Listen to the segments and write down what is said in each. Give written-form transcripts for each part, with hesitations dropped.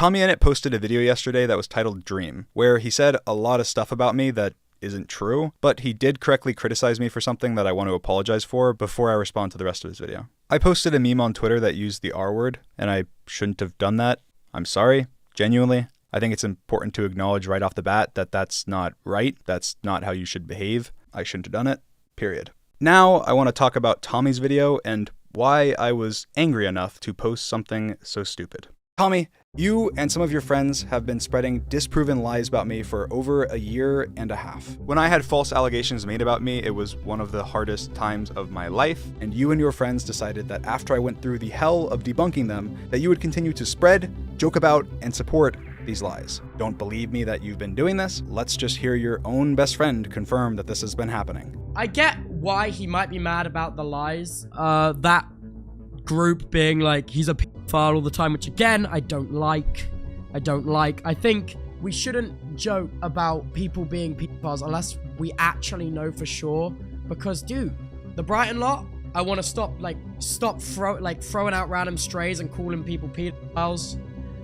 TommyInnit posted a video yesterday that was titled Dream, where he said a lot of stuff about me that isn't true, but he did correctly criticize me for something that I want to apologize for before I respond to the rest of his video. I posted a meme on Twitter that used the R word, and I shouldn't have done that. I'm sorry, genuinely. I think it's important to acknowledge right off the bat that that's not right. That's not how you should behave. I shouldn't have done it, period. Now I want to talk about Tommy's video and why I was angry enough to post something so stupid. Tommy, you and some of your friends have been spreading disproven lies about me for over a year and a half. When I had false allegations made about me, it was one of the hardest times of my life, and you and your friends decided that after I went through the hell of debunking them, that you would continue to spread, joke about, and support these lies. Don't believe me that you've been doing this? Let's just hear your own best friend confirm that this has been happening. I get why he might be mad about the lies. That group being like, he's a pedophile all the time, which again, I don't like. I think we shouldn't joke about people being pedophiles unless we actually know for sure. Because, dude, the Brighton lot, I want to stop throwing out random strays and calling people pedophiles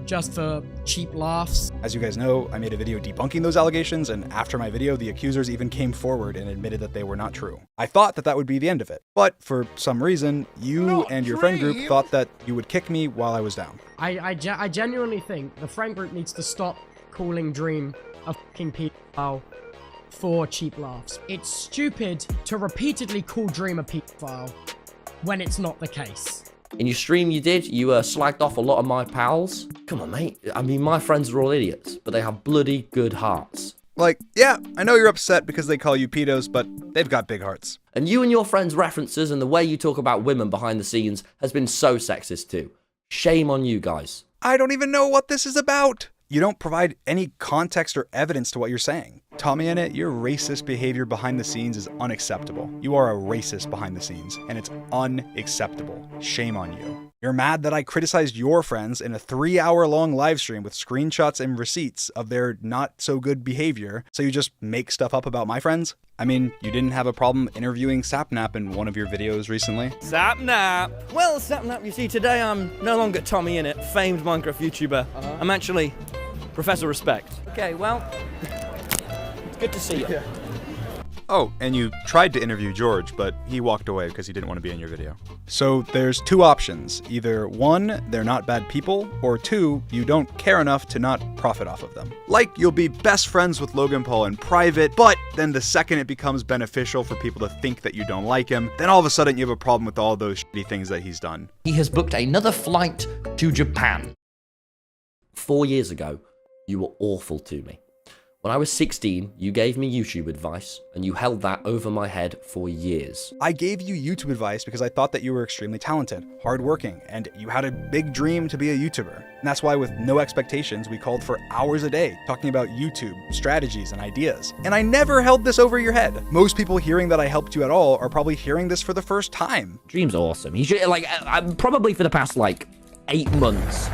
just for cheap laughs. As you guys know, I made a video debunking those allegations, and after my video, the accusers even came forward and admitted that they were not true. I thought that that would be the end of it, but for some reason, you and your friend group thought that you would kick me while I was down. I genuinely think the friend group needs to stop calling Dream a fucking pedophile for cheap laughs. It's stupid to repeatedly call Dream a pedophile when it's not the case. In your stream you slagged off a lot of my pals. Come on, mate. I mean, my friends are all idiots, but they have bloody good hearts. Like, yeah, I know you're upset because they call you pedos, but they've got big hearts. And you and your friends' references and the way you talk about women behind the scenes has been so sexist too. Shame on you guys. I don't even know what this is about. You don't provide any context or evidence to what you're saying. TommyInnit, your racist behavior behind the scenes is unacceptable. You are a racist behind the scenes, and it's unacceptable. Shame on you. You're mad that I criticized your friends in a 3-hour-long live stream with screenshots and receipts of their not-so-good behavior, so you just make stuff up about my friends? I mean, you didn't have a problem interviewing Sapnap in one of your videos recently. Sapnap! Well, Sapnap, you see, today I'm no longer TommyInnit, famed Minecraft YouTuber. I'm actually Professor Respect. Okay, well, it's good to see you. Yeah. Oh, and you tried to interview George, but he walked away because he didn't want to be in your video. So there's two options. Either 1, they're not bad people, or 2, you don't care enough to not profit off of them. Like, you'll be best friends with Logan Paul in private, but then the second it becomes beneficial for people to think that you don't like him, then all of a sudden you have a problem with all those shitty things that he's done. He has booked another flight to Japan. 4 years ago, you were awful to me. When I was 16, you gave me YouTube advice, and you held that over my head for years. I gave you YouTube advice because I thought that you were extremely talented, hardworking, and you had a big dream to be a YouTuber. And that's why with no expectations, we called for hours a day talking about YouTube, strategies, and ideas. And I never held this over your head. Most people hearing that I helped you at all are probably hearing this for the first time. Dream's awesome. He should, probably for the past, 8 months,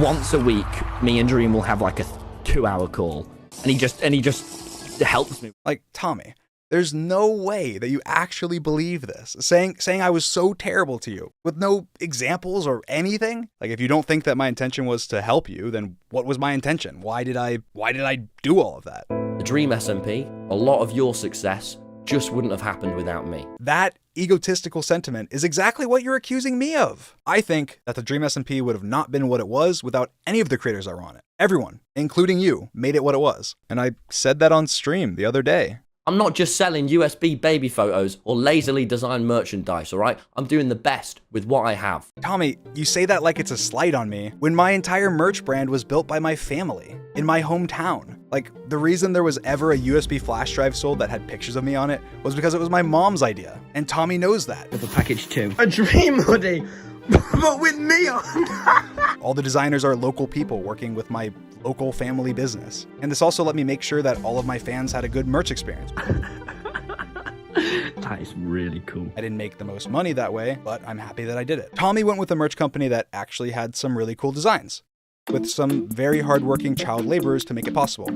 once a week, me and Dream will have, a 2-hour call. And he just helps me. Like, Tommy, there's no way that you actually believe this. Saying I was so terrible to you with no examples or anything. Like, if you don't think that my intention was to help you, then what was my intention? Why did I do all of that? The Dream SMP, a lot of your success just wouldn't have happened without me. That egotistical sentiment is exactly what you're accusing me of. I think that the Dream SMP would have not been what it was without any of the creators that were on it. Everyone, including you, made it what it was. And I said that on stream the other day. I'm not just selling USB baby photos or lazily designed merchandise, alright? I'm doing the best with what I have. Tommy, you say that like it's a slight on me, when my entire merch brand was built by my family, in my hometown. Like, the reason there was ever a USB flash drive sold that had pictures of me on it was because it was my mom's idea. And Tommy knows that. With a package too. A Dream hoodie, but with me on. All the designers are local people working with my local family business. And this also let me make sure that all of my fans had a good merch experience. That is really cool. I didn't make the most money that way, but I'm happy that I did it. Tommy went with a merch company that actually had some really cool designs, with some very hardworking child laborers to make it possible.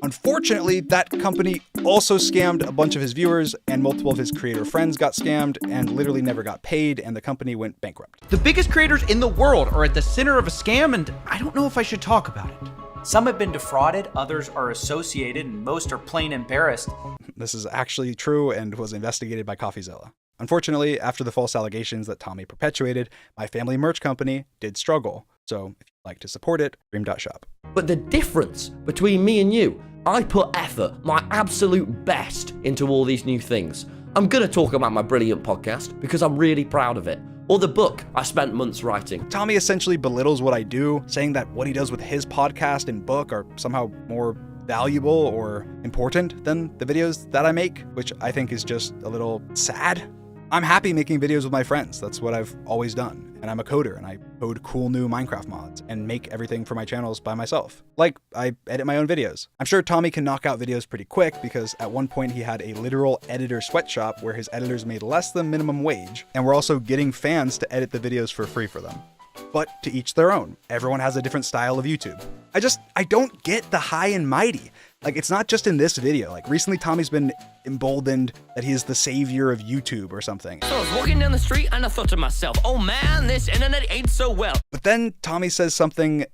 Unfortunately, that company also scammed a bunch of his viewers, and multiple of his creator friends got scammed and literally never got paid, and the company went bankrupt. The biggest creators in the world are at the center of a scam, and I don't know if I should talk about it. Some have been defrauded, others are associated, and most are plain embarrassed. This is actually true and was investigated by CoffeeZilla. Unfortunately, after the false allegations that Tommy perpetuated, my family merch company did struggle. So if you'd like to support it, dream.shop. But the difference between me and you, I put effort, my absolute best, into all these new things. I'm gonna talk about my brilliant podcast because I'm really proud of it. Or the book I spent months writing. Tommy essentially belittles what I do, saying that what he does with his podcast and book are somehow more valuable or important than the videos that I make, which I think is just a little sad. I'm happy making videos with my friends. That's what I've always done. And I'm a coder, and I code cool new Minecraft mods and make everything for my channels by myself. Like, I edit my own videos. I'm sure Tommy can knock out videos pretty quick because at one point he had a literal editor sweatshop where his editors made less than minimum wage, and we're also getting fans to edit the videos for free for them. But to each their own. Everyone has a different style of YouTube. I don't get the high and mighty. Like, it's not just in this video. Like, recently Tommy's been emboldened that he is the savior of YouTube or something. So I was walking down the street and I thought to myself, oh man, this internet ain't so well. But then Tommy says something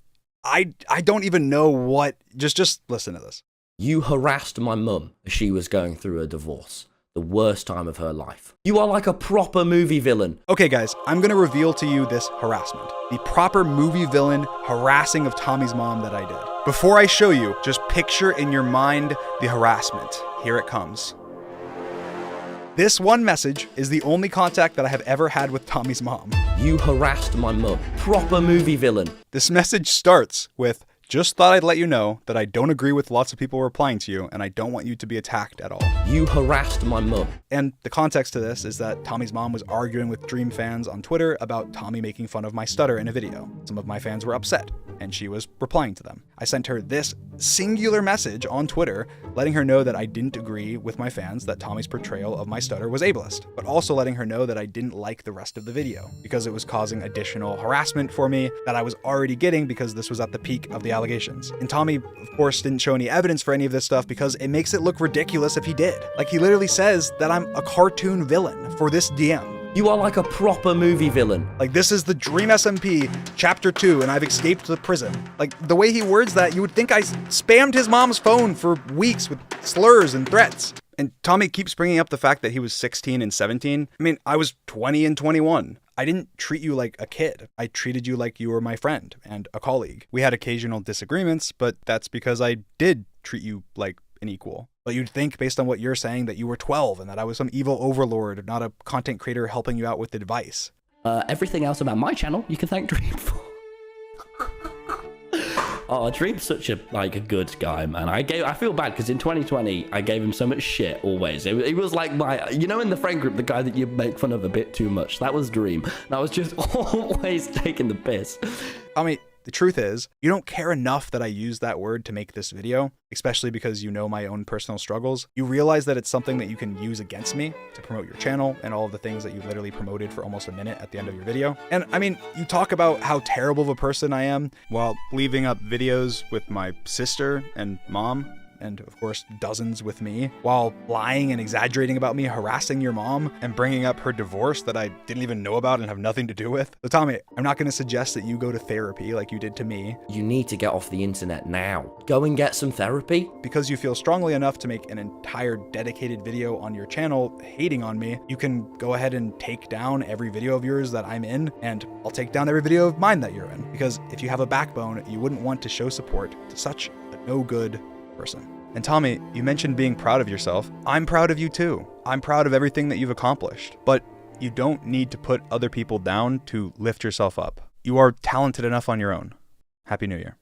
I don't even know what. Just listen to this. You harassed my mum as she was going through a divorce. The worst time of her life. You are like a proper movie villain. Okay guys, I'm gonna reveal to you this harassment. The proper movie villain harassing of Tommy's mom that I did. Before I show you, just picture in your mind the harassment. Here it comes. This one message is the only contact that I have ever had with Tommy's mom. You harassed my mum. Proper movie villain. This message starts with, just thought I'd let you know that I don't agree with lots of people replying to you, and I don't want you to be attacked at all. You harassed my mum. And the context to this is that Tommy's mom was arguing with Dream fans on Twitter about Tommy making fun of my stutter in a video. Some of my fans were upset, and she was replying to them. I sent her this singular message on Twitter, letting her know that I didn't agree with my fans that Tommy's portrayal of my stutter was ableist, but also letting her know that I didn't like the rest of the video, because it was causing additional harassment for me that I was already getting because this was at the peak of the allegations. And Tommy, of course, didn't show any evidence for any of this stuff because it makes it look ridiculous if he did. Like, he literally says that I'm a cartoon villain for this DM. You are like a proper movie villain. Like, this is the Dream SMP Chapter 2, and I've escaped the prison. Like, the way he words that, you would think I spammed his mom's phone for weeks with slurs and threats. And Tommy keeps bringing up the fact that he was 16 and 17. I mean, I was 20 and 21. I didn't treat you like a kid. I treated you like you were my friend and a colleague. We had occasional disagreements, but that's because I did treat you like an equal. But you'd think, based on what you're saying, that you were 12 and that I was some evil overlord, not a content creator helping you out with advice. Everything else about my channel, you can thank Dream for. Oh, Dream's such a good guy, man. I feel bad because in 2020 I gave him so much shit always. It was like my, you know, in the friend group, the guy that you make fun of a bit too much. That was Dream. And I was just always taking the piss. I mean, the truth is, you don't care enough that I use that word to make this video, especially because you know my own personal struggles. You realize that it's something that you can use against me to promote your channel and all of the things that you literally promoted for almost a minute at the end of your video. And I mean, you talk about how terrible of a person I am while leaving up videos with my sister and mom, and of course dozens with me, while lying and exaggerating about me, harassing your mom, and bringing up her divorce that I didn't even know about and have nothing to do with. So Tommy, I'm not going to suggest that you go to therapy like you did to me. You need to get off the internet now. Go and get some therapy. Because you feel strongly enough to make an entire dedicated video on your channel hating on me, you can go ahead and take down every video of yours that I'm in, and I'll take down every video of mine that you're in. Because if you have a backbone, you wouldn't want to show support to such a no good person. And Tommy, you mentioned being proud of yourself. I'm proud of you too. I'm proud of everything that you've accomplished. But you don't need to put other people down to lift yourself up. You are talented enough on your own. Happy New Year.